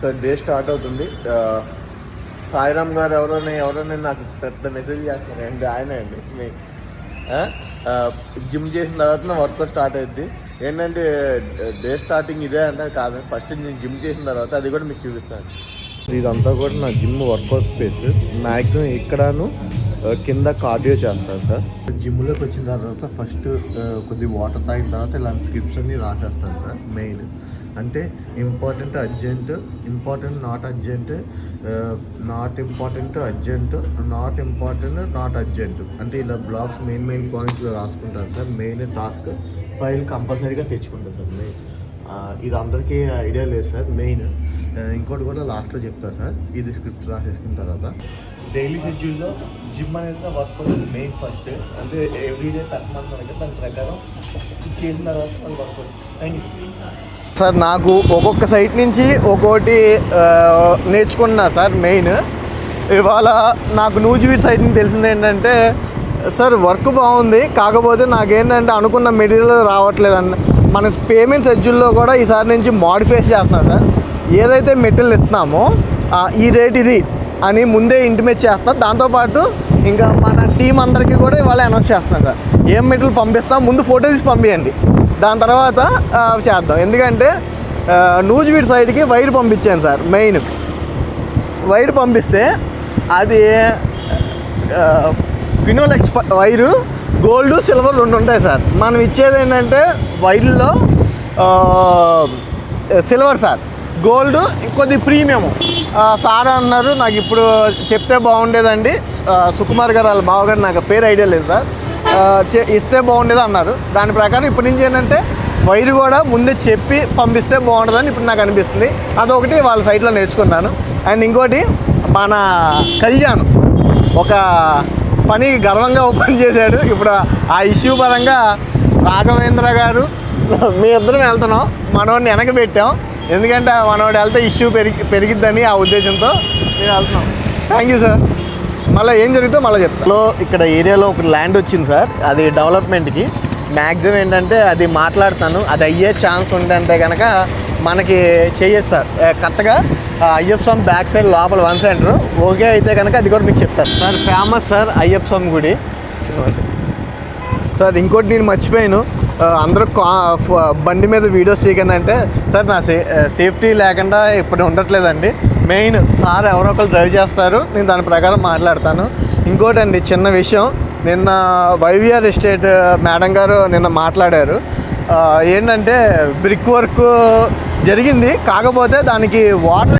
Sir day start అవుతుంది. సాయిరామ్ గారు ఎవరైనా నాకు పెద్ద మెసేజ్ చేస్తున్నారు అండి. ఆయన అండి మీ జిమ్ చేసిన తర్వాత నా వర్కౌట్ స్టార్ట్ అవుద్ది. ఏంటంటే డే స్టార్టింగ్ ఇదే అంటే కాదు, ఫస్ట్ నేను జిమ్ చేసిన తర్వాత అది కూడా మీకు చూపిస్తాను. ఇదంతా కూడా నా జిమ్ వర్కౌట్ స్పేస్. మ్యాక్సిమం ఇక్కడను కింద కార్డియో చేస్తాను సార్. జిమ్లోకి వచ్చిన తర్వాత ఫస్ట్ కొద్దిగా వాటర్ తాగిన తర్వాత ఇలాంటి స్క్రిప్ట్స్ అన్ని రాసేస్తాను సార్. మెయిన్ అంటే important, urgent, important, not urgent, not important, urgent, not important, not urgent అంటే ఇలా బ్లాక్స్ మెయిన్ పాయింట్స్లో రాసుకుంటాను సార్. మెయిన్ టాస్క్ ఫైల్ కంపల్సరీగా తెచ్చుకుంటాను సార్. మెయిన్ ఇది అందరికీ ఐడియా లేదు సార్. మెయిన్ ఇంకోటి కూడా లాస్ట్లో చెప్తా సార్. ఇది స్క్రిప్ట్ రాసేసుకున్న తర్వాత డైలీ షెడ్యూల్లో జిమ్ అనేది వర్క్ మెయిన్ ఫస్ట్ అంటే ఎవ్రీడే పెట్టమంటున్నాను. దాని ప్రకారం చేసిన తర్వాత మన వర్క్. Thank you sir. నాకు ఒక్కొక్క సైట్ నుంచి ఒక్కోటి నేర్చుకున్నా సార్. మెయిన్ ఇవాళ నాకు నూజివీడ్ సైట్ నుంచి తెలిసింది ఏంటంటే సార్ వర్క్ బాగుంది, కాకపోతే నాకేంటంటే అనుకున్న మెటీరియల్ రావట్లేదండి. మన పేమెంట్ షెడ్యూల్లో కూడా ఈసారి నుంచి మోడిఫై చేస్తున్నా సార్. ఏదైతే మెటీరియల్ ఇస్తున్నామో ఈ రేట్ ఇది అని ముందే ఇంటిమేట్ చేస్తాం. దాంతోపాటు ఇంకా మన టీం అందరికీ కూడా ఇవాళ అనౌన్స్ చేస్తున్నాం సార్. ఏం మెటీరియల్ పంపిస్తాం ముందు ఫోటో తీసి పంపించండి, దాని తర్వాత చేద్దాం. ఎందుకంటే నూజివీడ్ సైడ్కి వైర్ పంపించాను సార్. మెయిన్ వైర్ పంపిస్తే అది ఫినోలెక్స్ వైరు గోల్డ్, సిల్వర్ 2 ఉంటాయి సార్. మనం ఇచ్చేది ఏంటంటే వైర్లో సిల్వర్ సార్, గోల్డ్ కొద్ది ప్రీమియము. సార్ అన్నారు నాకు ఇప్పుడు చెప్తే బాగుండేదండి. సుకుమార్ గారు వాళ్ళ బావగారు, నాకు పేరు ఐడియా లేదు సార్, ఇస్తే బాగుండేది అన్నారు. దాని ప్రకారం ఇప్పటి నుంచి ఏంటంటే వైరు కూడా ముందే చెప్పి పంపిస్తే బాగుంటుందని ఇప్పుడు నాకు అనిపిస్తుంది. అదొకటి వాళ్ళ సైట్లో నేర్చుకున్నాను. అండ్ ఇంకోటి మన కళ్యాణ్ ఒక పని గర్వంగా ఓపెన్ చేశాడు. ఇప్పుడు ఆ ఇష్యూ పరంగా రాఘవేంద్ర గారు మీ ఇద్దరం వెళ్తున్నాం. మనోడిని వెనక పెట్టాం, ఎందుకంటే మనోడు వెళ్తే ఇష్యూ పెరిగిద్దని ఆ ఉద్దేశంతో మేము వెళ్తున్నాం. Thank you sir. మళ్ళీ ఏం జరుగుతుందో మళ్ళీ చెప్తాను. ఇక్కడ ఏరియాలో ఒక ల్యాండ్ వచ్చింది సార్, అది డెవలప్మెంట్కి. మ్యాక్సిమం ఏంటంటే అది మాట్లాడతాను, అది అయ్యే ఛాన్స్ ఉందంటే కనుక మనకి చేయొచ్చు సార్. కరెక్ట్గా అయ్యప్ప స్వామి బ్యాక్ సైడ్ లోపల 1 సెంటర్ ఓకే అయితే కనుక అది కూడా మీకు చెప్తాను సార్. ఫేమస్ సార్ అయ్యప్ప స్వామి గుడి సార్. ఇంకోటి నేను మర్చిపోయాను, అందరూ బండి మీద వీడియోస్ చేయకండి అంటే సార్ నా సేఫ్టీ లేకుండా ఇప్పుడు ఉండట్లేదండి. మెయిన్ సార్ ఎవరో ఒకరు డ్రైవ్ చేస్తారు, నేను దాని ప్రకారం మాట్లాడతాను. ఇంకోటి అండి చిన్న విషయం, నిన్న వైవిఆర్ ఎస్టేట్ మేడం గారు నిన్న మాట్లాడారు. ఏంటంటే బ్రిక్ వర్క్ జరిగింది, కాకపోతే దానికి వాటర్